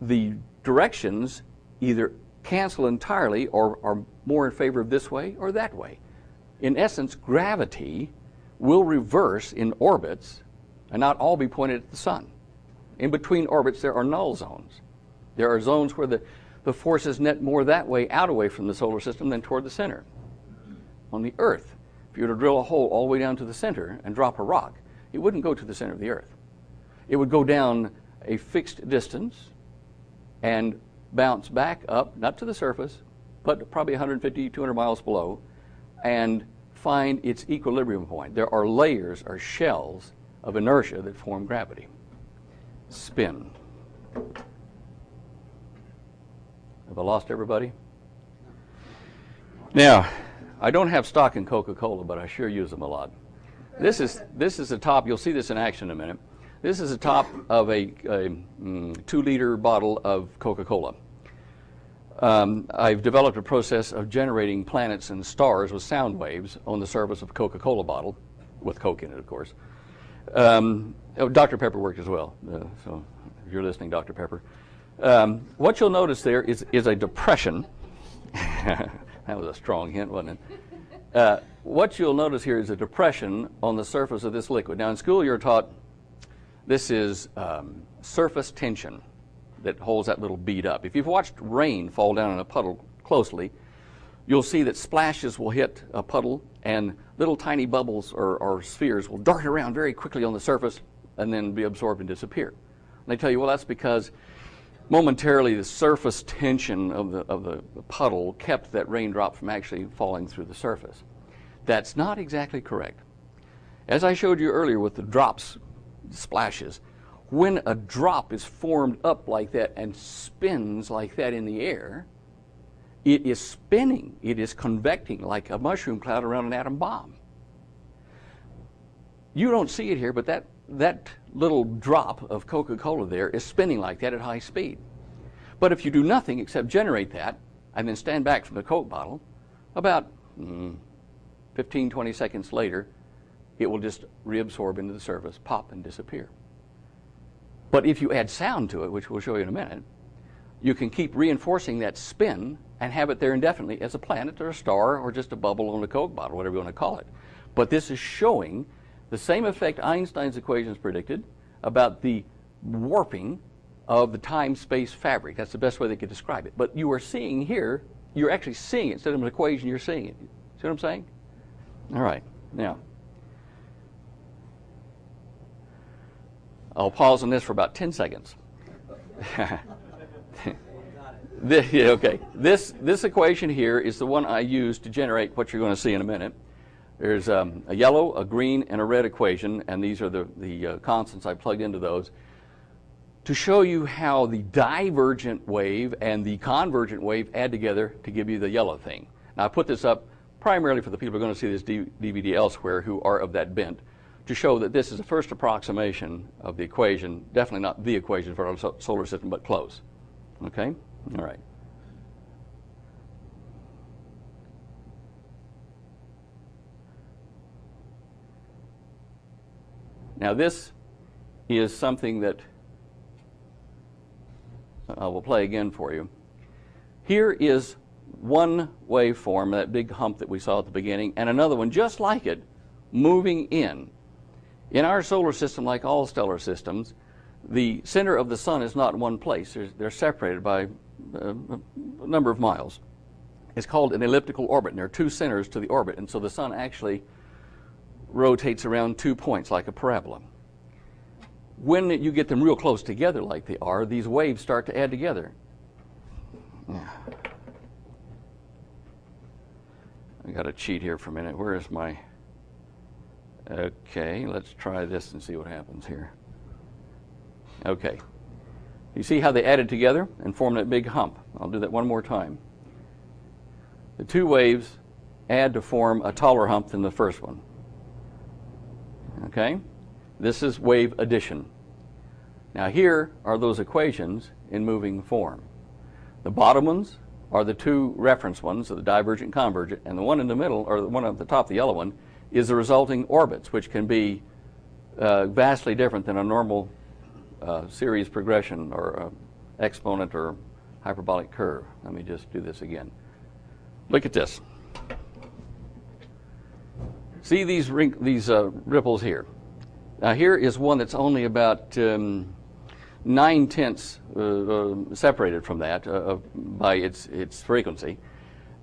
the directions either cancel entirely or are more in favor of this way or that way. In essence, gravity will reverse in orbits and not all be pointed at the sun. In between orbits, there are null zones. There are zones where the forces net more that way, out away from the solar system than toward the center. On the Earth, if you were to drill a hole all the way down to the center and drop a rock, it wouldn't go to the center of the Earth. It would go down a fixed distance and bounce back up, not to the surface, but probably 150, 200 miles below, and find its equilibrium point. There are layers or shells of inertia that form gravity. Spin. Have I lost everybody? Now, I don't have stock in Coca-Cola, but I sure use them a lot. This is the top. You'll see this in action in a minute. This is the top of a 2-liter bottle of Coca-Cola. I've developed a process of generating planets and stars with sound waves on the surface of a Coca-Cola bottle, with Coke in it, of course. Dr. Pepper worked as well, so if you're listening, Dr. Pepper. What you'll notice there is a depression. That was a strong hint, wasn't it? What you'll notice here is a depression on the surface of this liquid. Now, in school, you're taught this is surface tension that holds that little bead up. If you've watched rain fall down in a puddle closely, you'll see that splashes will hit a puddle and little tiny bubbles or spheres will dart around very quickly on the surface and then be absorbed and disappear. And they tell you, well, that's because momentarily the surface tension of the puddle kept that raindrop from actually falling through the surface. That's not exactly correct. As I showed you earlier with the drops, splashes, when a drop is formed up like that and spins like that in the air, it is spinning, it is convecting like a mushroom cloud around an atom bomb. You don't see it here, but that little drop of Coca-Cola there is spinning like that at high speed. But if you do nothing except generate that and then stand back from the Coke bottle, about 15, 20 seconds later, it will just reabsorb into the surface, pop, and disappear. But if you add sound to it, which we'll show you in a minute, you can keep reinforcing that spin and have it there indefinitely as a planet or a star or just a bubble on a Coke bottle, whatever you want to call it. But this is showing the same effect Einstein's equations predicted about the warping of the time-space fabric. That's the best way they could describe it. But you are seeing here, you're actually seeing it. Instead of an equation, you're seeing it. See what I'm saying? All right. Now, I'll pause on this for about 10 seconds. Okay. This equation here is the one I use to generate what you're going to see in a minute. There's a yellow, a green, and a red equation, and these are the constants I plugged into those to show you how the divergent wave and the convergent wave add together to give you the yellow thing. Now, I put this up primarily for the people who are going to see this DVD elsewhere who are of that bent, to show that this is the first approximation of the equation, definitely not the equation for our solar system, but close. Okay? All right. Now this is something that I will play again for you. Here is one waveform, that big hump that we saw at the beginning, and another one just like it, moving in. In our solar system, like all stellar systems, the center of the sun is not in one place. They're separated by a number of miles. It's called an elliptical orbit, and there are two centers to the orbit, and so the sun actually rotates around 2 points like a parabola. When you get them real close together like they are, these waves start to add together. I got to cheat here for a minute. Where is my... Okay, let's try this and see what happens here. Okay. You see how they added together and formed that big hump? I'll do that one more time. The two waves add to form a taller hump than the first one. Okay? This is wave addition. Now here are those equations in moving form. The bottom ones are the two reference ones, so the divergent, convergent, and the one in the middle, or the one at the top, the yellow one, is the resulting orbits, which can be vastly different than a normal series progression or exponent or hyperbolic curve. Let me just do this again. Look at this. See these ripples here. Now here is one that's only about 9/10 separated from that by its frequency.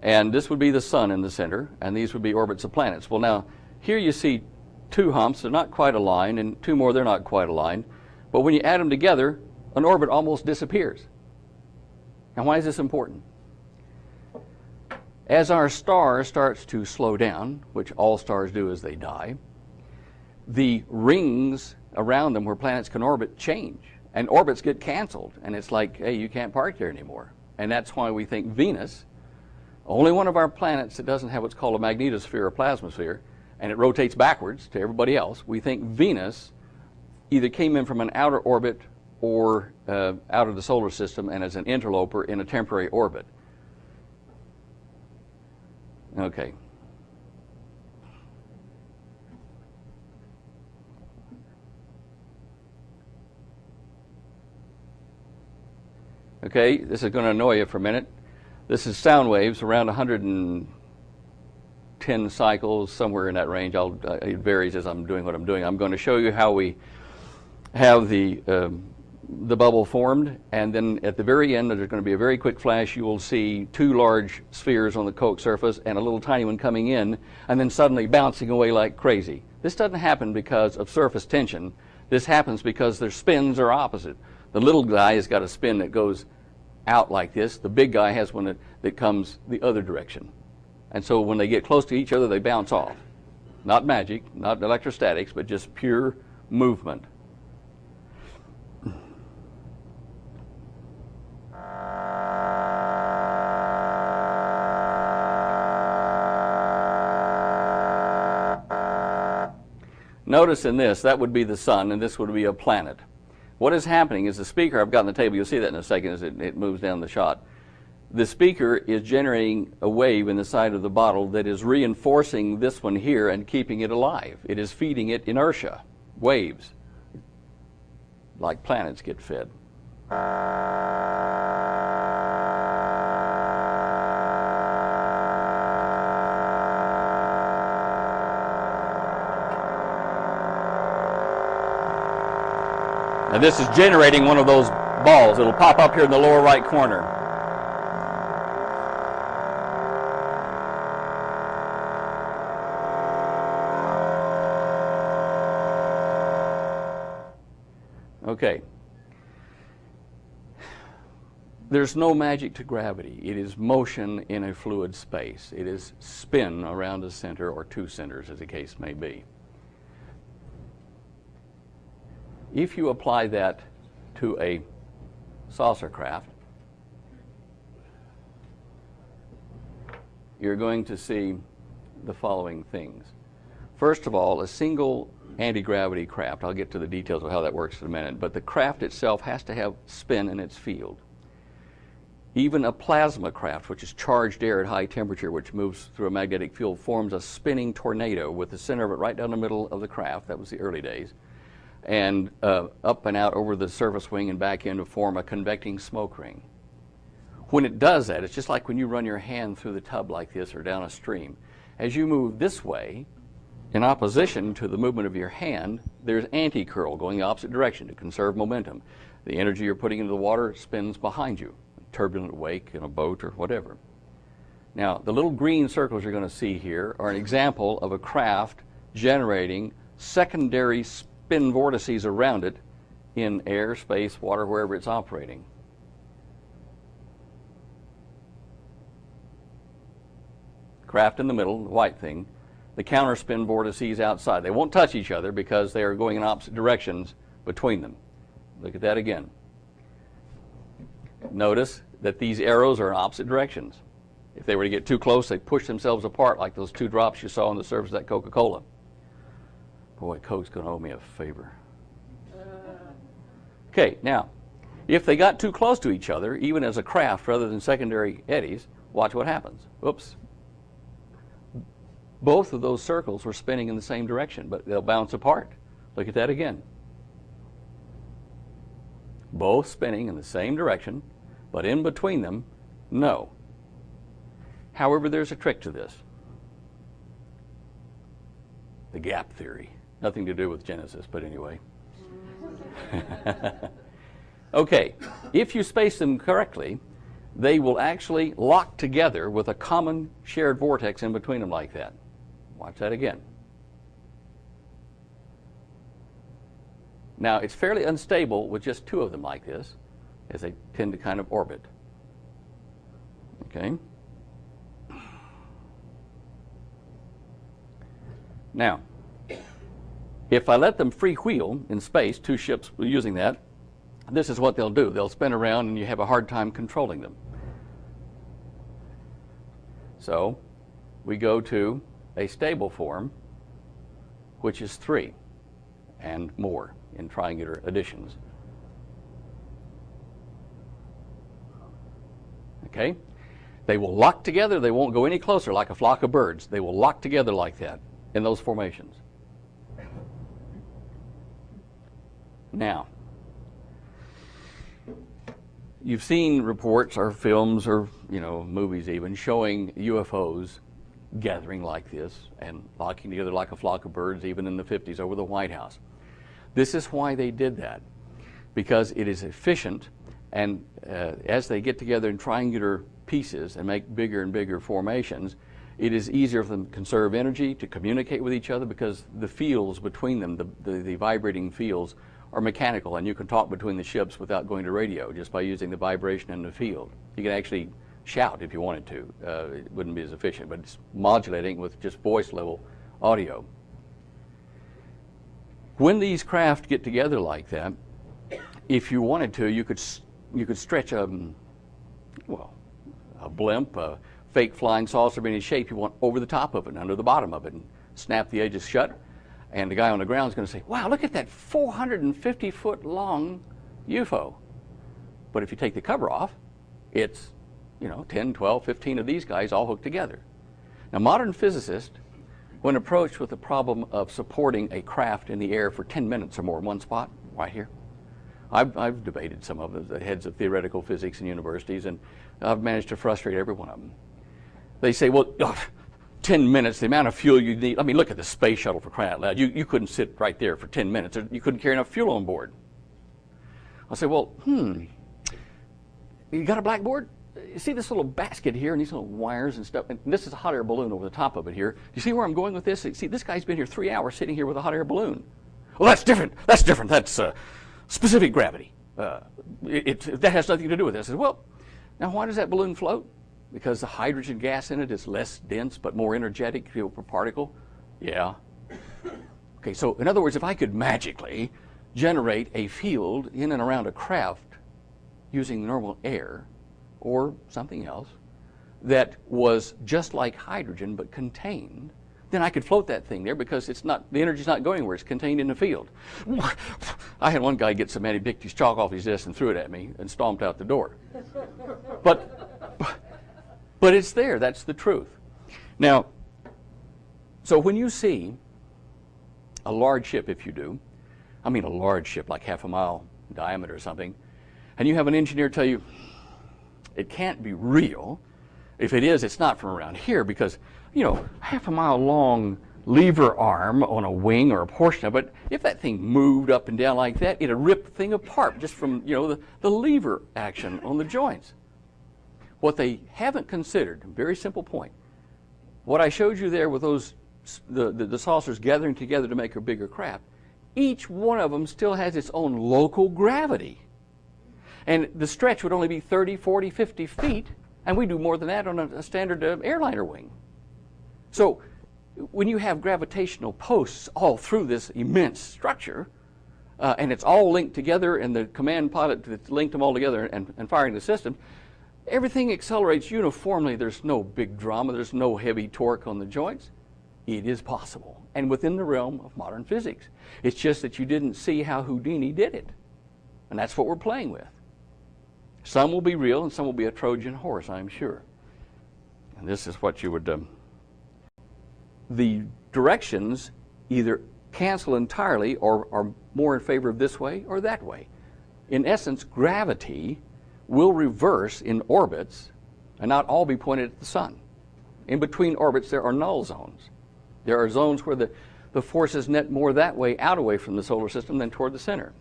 And this would be the sun in the center, and these would be orbits of planets. Well, now, here you see two humps. They're not quite aligned, and two more, they're not quite aligned. But when you add them together, an orbit almost disappears. And why is this important? As our star starts to slow down, which all stars do as they die, the rings around them where planets can orbit change, and orbits get canceled. And it's like, hey, you can't park there anymore. And that's why we think Venus, only one of our planets that doesn't have what's called a magnetosphere or plasmasphere, and it rotates backwards to everybody else, we think Venus either came in from an outer orbit or out of the solar system and as an interloper in a temporary orbit. Okay. Okay, this is going to annoy you for a minute. This is sound waves around 110 cycles, somewhere in that range. It varies as I'm doing what I'm doing. I'm going to show you how we have the bubble formed, and then at the very end, there's going to be a very quick flash. You will see two large spheres on the Coke surface and a little tiny one coming in, and then suddenly bouncing away like crazy. This doesn't happen because of surface tension. This happens because their spins are opposite. The little guy has got a spin that goes out like this. The big guy has one that comes the other direction. And so when they get close to each other, they bounce off. Not magic, not electrostatics, but just pure movement. Notice in this, that would be the sun, and this would be a planet. What is happening is the speaker, I've got on the table, you'll see that in a second as it moves down the shot. The speaker is generating a wave in the side of the bottle that is reinforcing this one here and keeping it alive. It is feeding it inertia, waves, like planets get fed. And this is generating one of those balls. It'll pop up here in the lower right corner. Okay. There's no magic to gravity. It is motion in a fluid space. It is spin around a center or two centers, as the case may be. If you apply that to a saucer craft, you're going to see the following things. First of all, a single anti-gravity craft, I'll get to the details of how that works in a minute, but the craft itself has to have spin in its field. Even a plasma craft, which is charged air at high temperature, which moves through a magnetic field, forms a spinning tornado with the center of it right down the middle of the craft. That was the early days. And up and out over the surface wing and back in to form a convecting smoke ring. When it does that, it's just like when you run your hand through the tub like this or down a stream. As you move this way, in opposition to the movement of your hand, there's anti-curl going the opposite direction to conserve momentum. The energy you're putting into the water spins behind you, a turbulent wake in a boat or whatever. Now, the little green circles you're going to see here are an example of a craft generating secondary spin vortices around it in air, space, water, wherever it's operating. Craft in the middle, the white thing, the counterspin vortices outside. They won't touch each other because they are going in opposite directions between them. Look at that again. Notice that these arrows are in opposite directions. If they were to get too close, they push themselves apart like those two drops you saw on the surface of that Coca-Cola. Boy, Coke's going to owe me a favor. Okay, now, if they got too close to each other, even as a craft rather than secondary eddies, watch what happens. Oops. Both of those circles were spinning in the same direction, but they'll bounce apart. Look at that again. both spinning in the same direction, but in between them, no. However, there's a trick to this. The gap theory. Nothing to do with Genesis, but anyway. Okay, if you space them correctly, they will actually lock together with a common shared vortex in between them like that. Watch that again. Now, it's fairly unstable with just two of them like this, as they tend to kind of orbit. Okay? Now, if I let them freewheel in space, two ships using that, this is what they'll do. They'll spin around and you have a hard time controlling them. So we go to a stable form, which is 3 and more in triangular additions. Okay? They will lock together. They won't go any closer like a flock of birds. They will lock together like that in those formations. Now, you've seen reports or films or, movies even showing UFOs gathering like this and locking together like a flock of birds, even in the 50s over the White House. This is why they did that, because it is efficient, and as they get together in triangular pieces and make bigger and bigger formations, it is easier for them to conserve energy, to communicate with each other, because the fields between them, the vibrating fields, are mechanical, and you can talk between the ships without going to radio just by using the vibration in the field. You can actually shout if you wanted to. It wouldn't be as efficient, but it's modulating with just voice level audio. When these craft get together like that, if you wanted to, you could stretch a blimp, a fake flying saucer of any shape you want over the top of it and under the bottom of it, and snap the edges shut. And the guy on the ground is going to say, wow, look at that 450-foot long UFO. But if you take the cover off, it's 10, 12, 15 of these guys all hooked together. Now, modern physicists, when approached with the problem of supporting a craft in the air for 10 minutes or more in one spot, right here, I've debated some of the heads of theoretical physics in universities, and I've managed to frustrate every one of them. They say, well, 10 minutes, the amount of fuel you need. I mean, look at the space shuttle, for crying out loud. You couldn't sit right there for 10 minutes. Or you couldn't carry enough fuel on board. I say, well, you got a blackboard? You see this little basket here and these little wires and stuff? And this is a hot air balloon over the top of it here. Do you see where I'm going with this? See, this guy's been here 3 hours sitting here with a hot air balloon. Well, that's different. That's different. That's specific gravity. That has nothing to do with this. I said, well, now why does that balloon float? Because the hydrogen gas in it is less dense but more energetic per particle? Yeah. Okay, so in other words, if I could magically generate a field in and around a craft using normal air or something else that was just like hydrogen but contained, then I could float that thing there, because it's not, the energy's not going anywhere, it's contained in the field. I had one guy get some Antigravity chalk off his desk and threw it at me and stomped out the door. But it's there. That's the truth. Now, so when you see a large ship, if you do, I mean a large ship like half a mile diameter or something, and you have an engineer tell you it can't be real. If it is, it's not from around here, because, half a mile long lever arm on a wing or a portion of it, if that thing moved up and down like that, it'd rip the thing apart just from, the lever action on the joints. What they haven't considered, very simple point, what I showed you there with those the saucers gathering together to make a bigger craft, each one of them still has its own local gravity. And the stretch would only be 30, 40, 50 feet, and we do more than that on a standard airliner wing. So when you have gravitational posts all through this immense structure, and it's all linked together, and the command pilot that's linked them all together and firing the system, everything accelerates uniformly. There's no big drama. There's no heavy torque on the joints. It is possible, and within the realm of modern physics. It's just that you didn't see how Houdini did it, and that's what we're playing with. Some will be real, and some will be a Trojan horse, I'm sure. And this is what you would... the directions either cancel entirely or are more in favor of this way or that way. In essence, gravity will reverse in orbits and not all be pointed at the sun. In between orbits, there are null zones. There are zones where the forces net more that way, out away from the solar system than toward the center.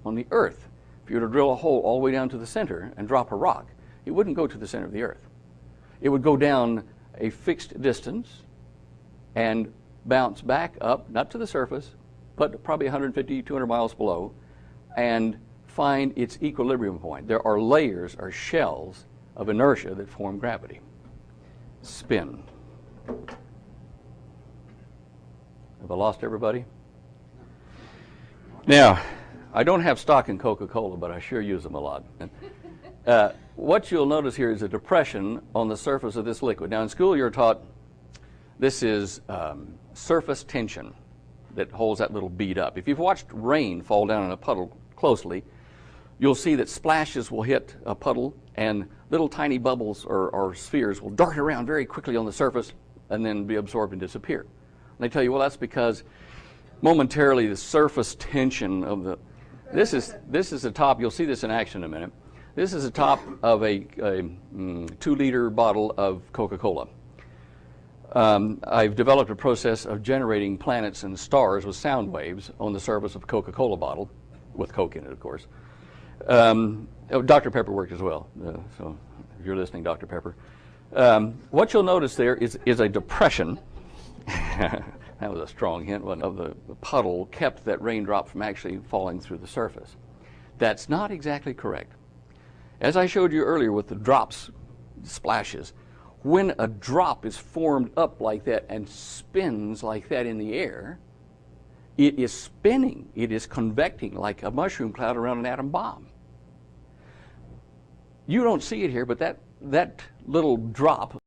On the Earth, if you were to drill a hole all the way down to the center and drop a rock, it wouldn't go to the center of the Earth. It would go down a fixed distance and bounce back up, not to the surface, but probably 150, 200 miles below, and find its equilibrium point. There are layers or shells of inertia that form gravity. Spin. Have I lost everybody? Now, I don't have stock in Coca-Cola, but I sure use them a lot. What you'll notice here is a depression on the surface of this liquid. Now, in school, you're taught this is surface tension that holds that little bead up. If you've watched rain fall down in a puddle closely, you'll see that splashes will hit a puddle and little tiny bubbles or spheres will dart around very quickly on the surface and then be absorbed and disappear. And they tell you, well, that's because momentarily the surface tension of the... This is the top. You'll see this in action in a minute. This is the top of a 2-liter bottle of Coca-Cola. I've developed a process of generating planets and stars with sound waves on the surface of a Coca-Cola bottle, with Coke in it, of course. Dr. Pepper worked as well, so if you're listening, Dr. Pepper. What you'll notice there is a depression. That was a strong hint, wasn't it? Of the puddle kept that raindrop from actually falling through the surface. That's not exactly correct. As I showed you earlier with the drops, splashes, when a drop is formed up like that and spins like that in the air, it is spinning, it is convecting like a mushroom cloud around an atom bomb. You don't see it here, but that little drop